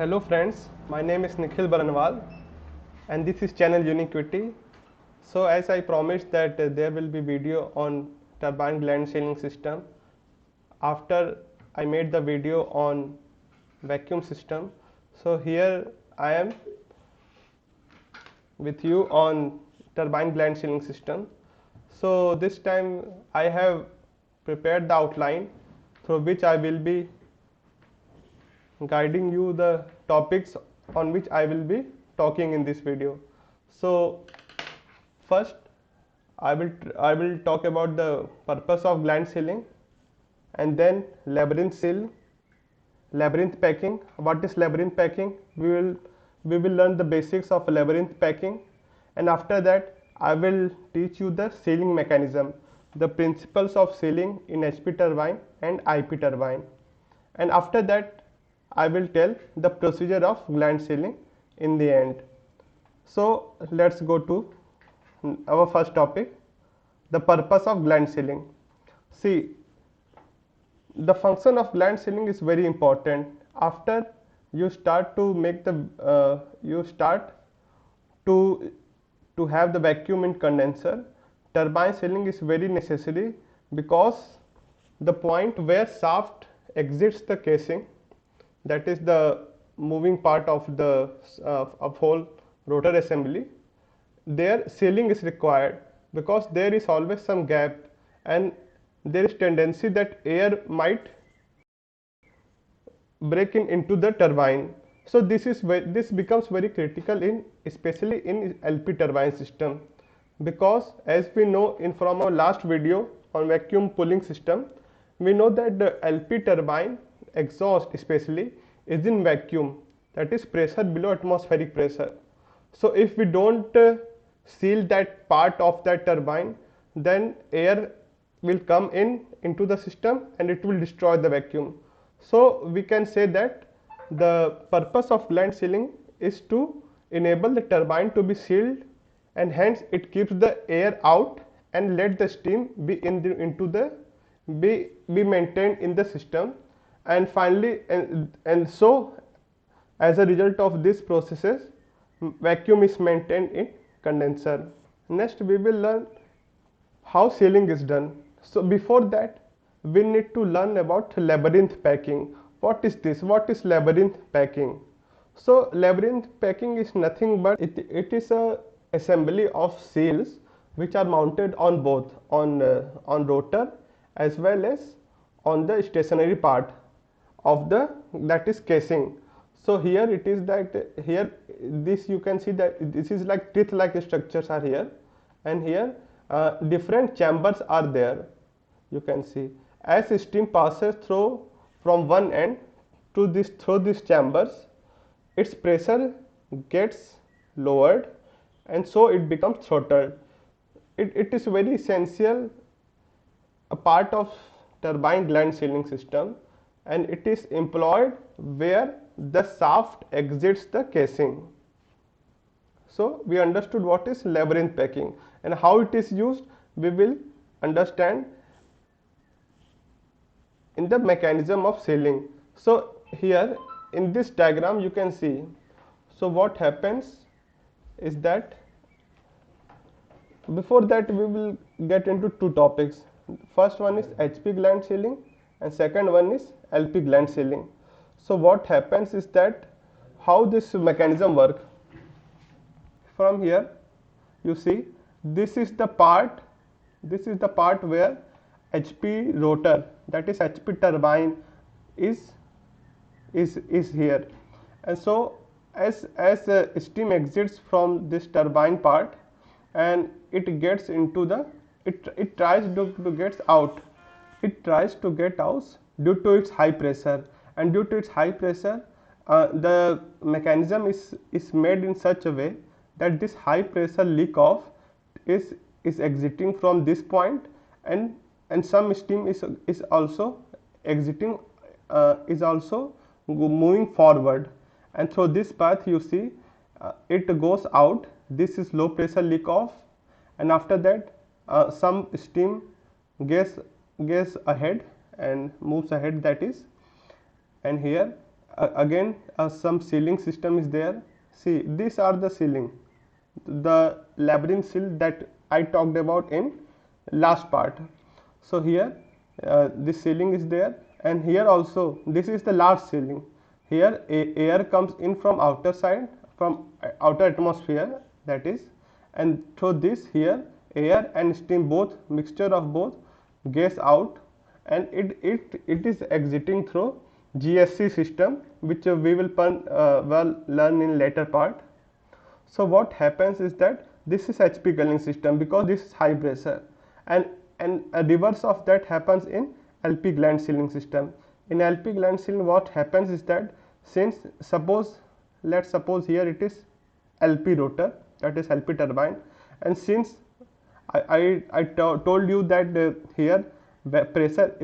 Hello friends, my name is Nikhil Baranwal and this is channel Uniquity. So as I promised that there will be video on turbine gland sealing system after I made the video on vacuum system. So here I am with you on turbine gland sealing system. So this time I have prepared the outline through which I will be guiding you the topics on which I will be talking in this video. So first I will talk about the purpose of gland sealing, and then labyrinth packing. What is labyrinth packing? We will learn the basics of labyrinth packing, and after that I will teach you the sealing mechanism, the principles of sealing in HP turbine and IP turbine, and after that I will tell the procedure of gland sealing in the end. So let's go to our first topic, the purpose of gland sealing. See, the function of gland sealing is very important. After you start to make the to have the vacuum in condenser, turbine sealing is very necessary, because the point where shaft exits the casing, that is the moving part of the whole rotor assembly, there sealing is required, because there is always some gap and there is tendency that air might break into the turbine. So this becomes very critical especially in LP turbine system, because as we know from our last video on vacuum pulling system, we know that the LP turbine exhaust especially is in vacuum, that is pressure below atmospheric pressure. So if we don't seal that part of that turbine, then air will come into the system and it will destroy the vacuum. So we can say that the purpose of gland sealing is to enable the turbine to be sealed, and hence it keeps the air out and let the steam be be maintained in the system, and finally and so as a result of these processes vacuum is maintained in condenser. Next we will learn how sealing is done. So before that we need to learn about labyrinth packing. What is this? What is labyrinth packing? So labyrinth packing is nothing but it is a assembly of seals which are mounted on both on rotor as well as on the stationary part of the, that is casing. So here it is that here this you can see that this is like teeth like structures are here, and here different chambers are there. You can see as steam passes through from one end to through these chambers, its pressure gets lowered and so it becomes throttled. It is very essential a part of turbine gland sealing system, and it is employed where the shaft exits the casing. So we understood what is labyrinth packing, and how it is used we will understand in the mechanism of sealing. So here in this diagram you can see, so what happens is that before that we will get into two topics. First one is HP gland sealing and second one is LP gland sealing. So what happens is that how this mechanism works. From here you see this is the part where HP rotor, that is HP turbine is here, and so as steam exits from this turbine part and it gets into the it tries to get out, due to its high pressure, and due to its high pressure the mechanism is made in such a way that this high pressure leak off is exiting from this point, and some steam is also exiting, is also moving forward, and through this path you see it goes out. This is low pressure leak off, and after that some steam gets ahead and moves ahead, that is, and here again some sealing system is there. See, these are the sealing, the labyrinth seal that I talked about in last part. So here this sealing is there, and here also this is the last sealing. Here air comes in from outer side, from outer atmosphere, that is, and through this here air and steam, both mixture of both gas out, and it is exiting through GSC system, which we will learn in later part. So what happens is that this is HP cooling system, because this is high pressure, and a reverse of that happens in LP gland sealing system. In LP gland sealing, what happens is that, since let's suppose here it is LP rotor, that is LP turbine, and since I told you that here pressure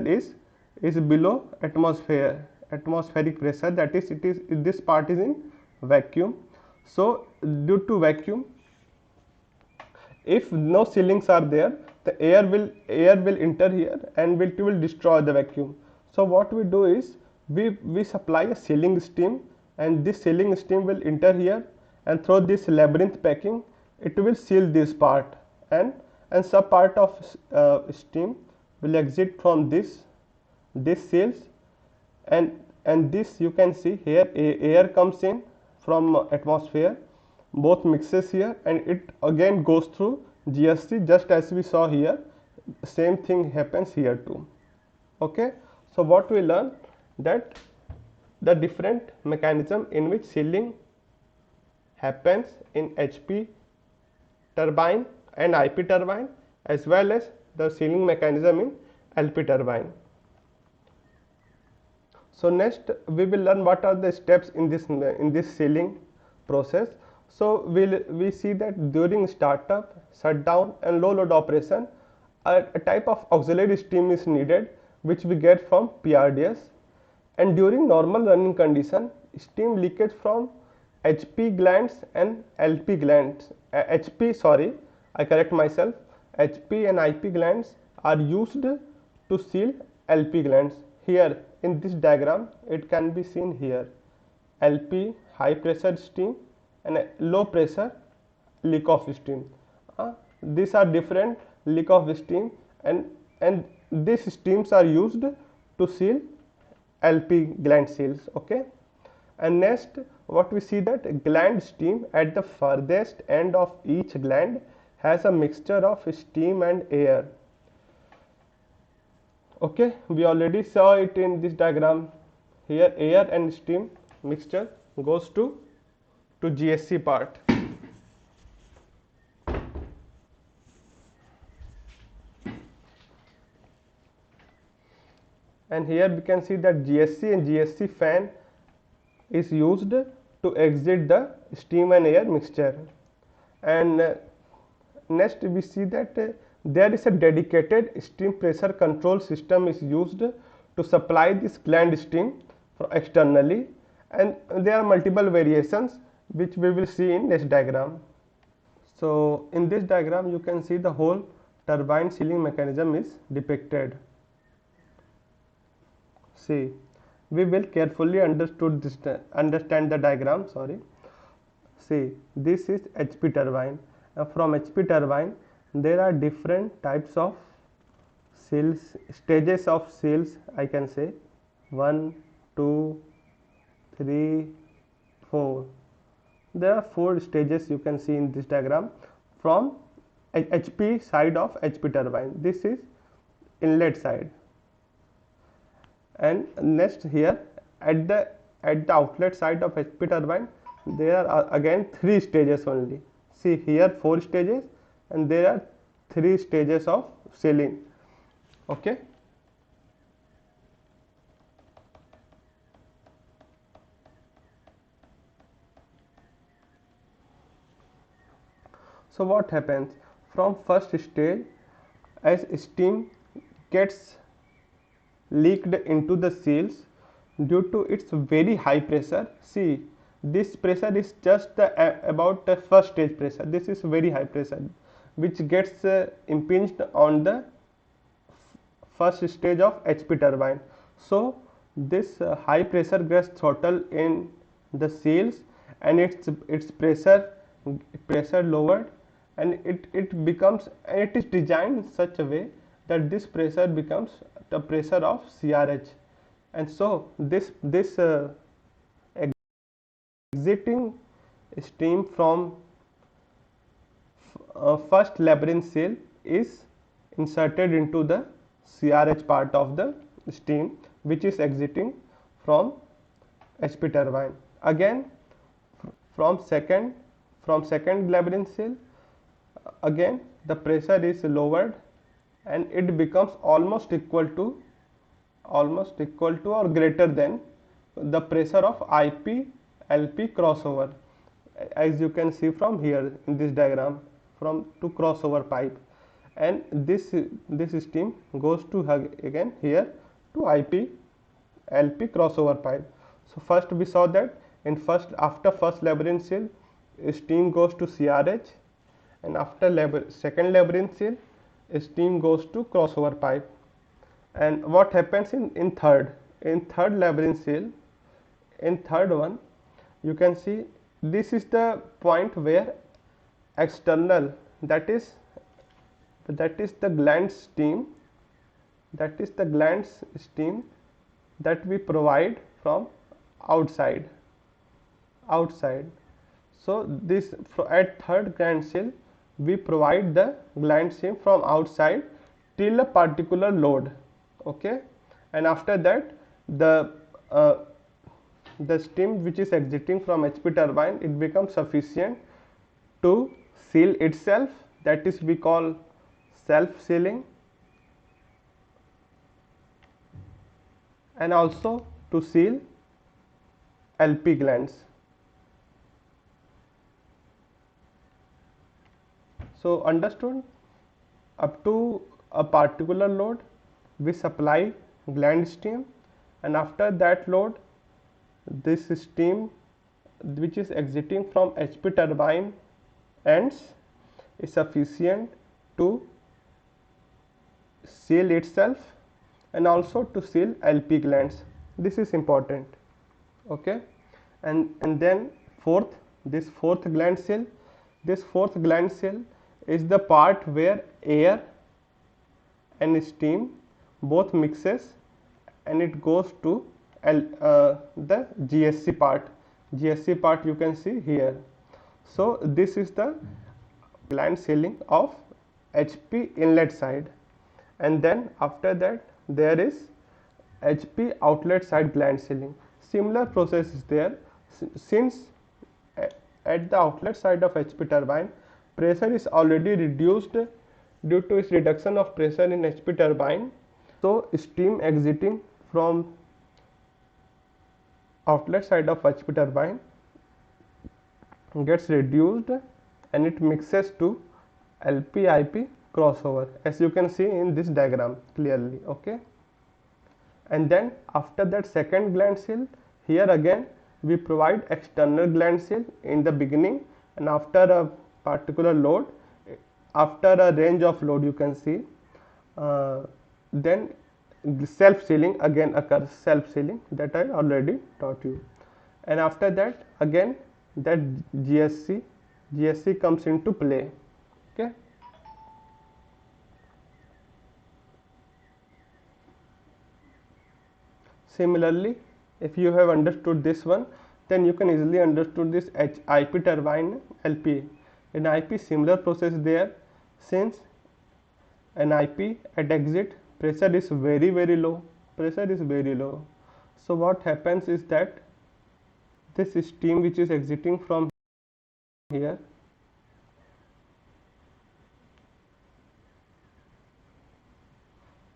is below atmospheric pressure, that is, this part is in vacuum. So due to vacuum, if no sealings are there, the air will enter here and it will destroy the vacuum. So what we do is we supply a sealing steam, and this sealing steam will enter here, and through this labyrinth packing it will seal this part, and some part of steam will exit from this seals, and this you can see here air comes in from atmosphere, both mixes here, and it again goes through GSC, just as we saw here. Same thing happens here too. Okay, so what we learn, that the different mechanism in which sealing happens in HP turbine and IP turbine, as well as the sealing mechanism in LP turbine. So next we will learn what are the steps in this sealing process. So we see that during startup, shutdown and low load operation, a type of auxiliary steam is needed, which we get from PRDS, and during normal running condition, steam leakage from HP glands and LP glands, HP and IP glands are used to seal LP glands. Here in this diagram it can be seen here, LP high pressure steam and low pressure leak of steam. These are different leak of steam, and these steams are used to seal LP gland seals. Okay, and next what we see, that gland steam at the furthest end of each gland has a mixture of steam and air. Okay, we already saw it in this diagram. Here air and steam mixture goes to GSC part. And here we can see that GSC and GSC fan is used to exit the steam and air mixture. And next we see that there is a dedicated steam pressure control system is used to supply this gland steam externally, and there are multiple variations which we will see in this diagram. So in this diagram you can see the whole turbine sealing mechanism is depicted. See, we will carefully understand the diagram. See, this is HP turbine. From HP turbine there are different types of seals, stages of seals, I can say 1, 2, 3, 4. There are 4 stages you can see in this diagram from HP side of HP turbine. This is inlet side, and next here at the outlet side of HP turbine there are again 3 stages only. See here 4 stages, and there are 3 stages of sealing. Okay, so what happens from first stage, as steam gets leaked into the seals due to its very high pressure. See, this pressure is just about the first stage pressure. This is very high pressure which gets impinged on the first stage of HP turbine. So this high pressure gets throttle in the seals, and its pressure lowered, and it is designed in such a way that this pressure becomes the pressure of CRH. And so this exiting steam from first labyrinth seal is inserted into the CRH part of the steam, which is exiting from HP turbine. Again, from second labyrinth seal, again the pressure is lowered, and it becomes almost equal to or greater than the pressure of IP LP crossover, as you can see from here in this diagram, from to crossover pipe. And this steam goes to again here to IP LP crossover pipe. So first we saw that after first labyrinth seal, steam goes to CRH, and after second labyrinth seal, steam goes to crossover pipe. And what happens in third labyrinth seal, in third one, you can see this is the point where external, that is the gland steam, that we provide from outside. So this at third gland seal, we provide the gland steam from outside till a particular load. Okay, and after that the steam which is exiting from HP turbine, it becomes sufficient to seal itself, that is we call self sealing, and also to seal LP glands. So understood, up to a particular load we supply gland steam, and after that load this steam which is exiting from HP turbine ends is sufficient to seal itself and also to seal LP glands. This is important. Okay, and then this fourth gland seal is the part where air and steam both mixes, and it goes to the GSC part. You can see here. So this is the gland sealing of HP inlet side, and then after that there is HP outlet side gland sealing. Similar process is there, since at the outlet side of HP turbine pressure is already reduced due to its reduction of pressure in HP turbine. So steam exiting from outlet side of HP turbine gets reduced, and it mixes to LP IP crossover, as you can see in this diagram clearly. Okay, and then after that second gland seal, here again we provide external gland seal in the beginning, and after a particular load, after a range of load, you can see then self sealing again occurs, self sealing that I already taught you. And after that again that GSC comes into play. Okay, similarly, if you have understood this one, then you can easily understood this IP turbine LP. In IP similar process there, since an IP at exit pressure is very low. So what happens is that this steam which is exiting from here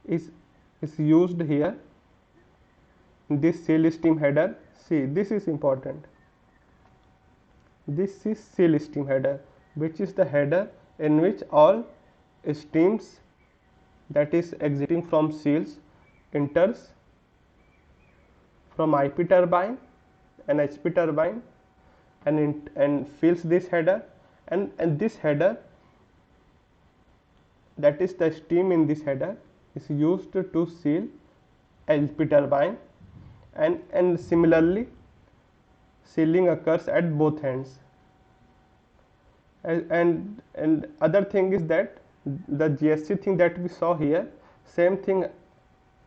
is used here, this seal steam header. See, this is important. This is seal steam header, which is the header in which all steams that is exiting from seals enters from IP turbine and HP turbine, and fills this header, and this header, that is the steam in this header, is used to seal LP turbine, and similarly sealing occurs at both ends. And other thing is that the GSC thing that we saw here, same thing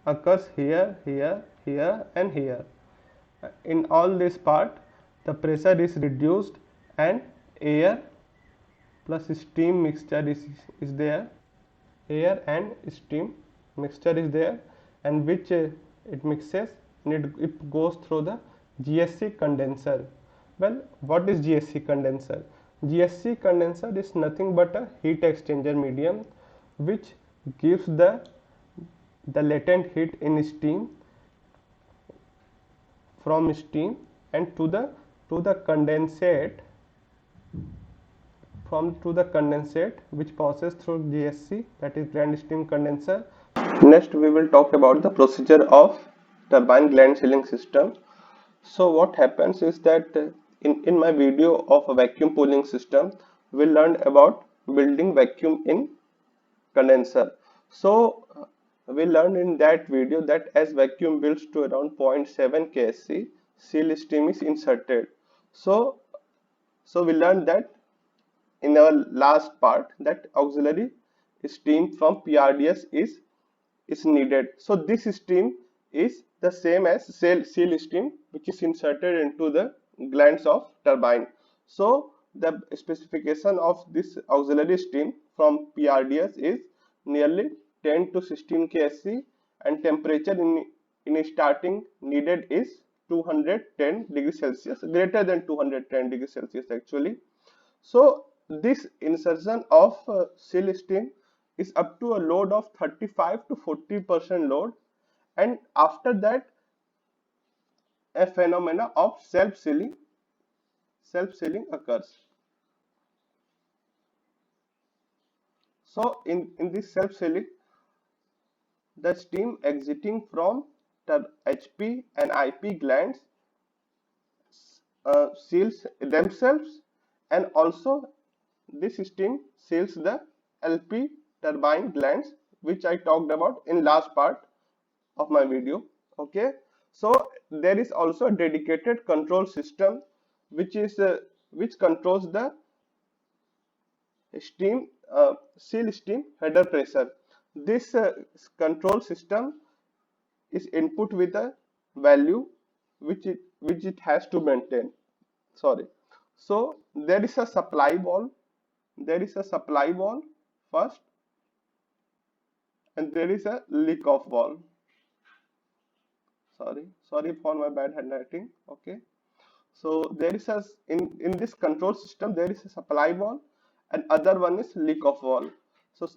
occurs here, here, here, and here. In all this part, the pressure is reduced and air plus steam mixture is there. Air and steam mixture is there, and which it mixes and it goes through the GSC condenser. Well, what is GSC condenser? GSC condenser is nothing but a heat exchanger medium which gives the latent heat in steam from steam and to the condensate to the condensate which passes through GSC, that is gland steam condenser. Next we will talk about the procedure of turbine gland sealing system. So what happens is that in my video of a vacuum pooling system, we learned about building vacuum in condenser. So we learned in that video that as vacuum builds to around 0.7 ksc, seal steam is inserted. So we learned that in our last part that auxiliary steam from PRDS is needed. So this steam is the same as seal steam which is inserted into the glands of turbine. So the specification of this auxiliary steam from PRDS is nearly 10 to 16 ksc, and temperature in starting needed is 210 degrees Celsius, greater than 210 degrees Celsius actually. So this insertion of seal steam is up to a load of 35 to 40% load, and after that a phenomena of self-sealing occurs. So in this self-sealing, the steam exiting from the HP and IP glands seals themselves, and also this steam seals the LP turbine glands which I talked about in last part of my video. Okay, so there is also a dedicated control system which controls the steam seal steam header pressure. This control system is input with a value which it has to maintain. Sorry. So there is a supply valve. There is a supply valve first, and there is a leak off valve. Sorry for my bad handwriting. Okay. So there is a in this control system there is a supply valve, and other one is leak off valve. So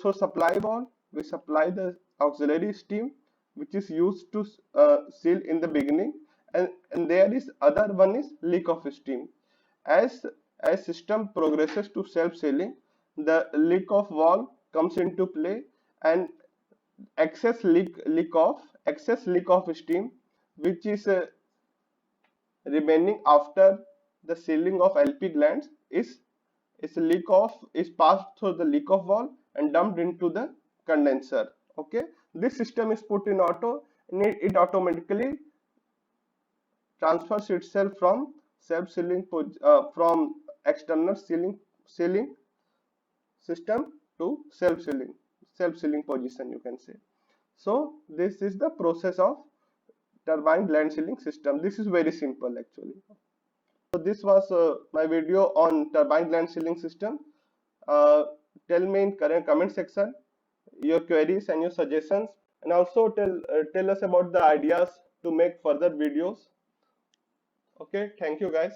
through supply valve we supply the auxiliary steam which is used to seal in the beginning, and there is other one is leak off steam. As system progresses to self sealing, the leak off valve comes into play, and excess leak of steam which is remaining after the sealing of LP glands is passed through the leak off valve and dumped into the condenser. Okay, this system is put in auto, and it automatically transfers itself from self sealing from external sealing system to self sealing position, you can say. So this is the process of turbine gland sealing system. This is very simple actually. So this was my video on turbine gland sealing system. Uh, Tell me in current comment section your queries and your suggestions, and also tell us about the ideas to make further videos. Okay, thank you guys.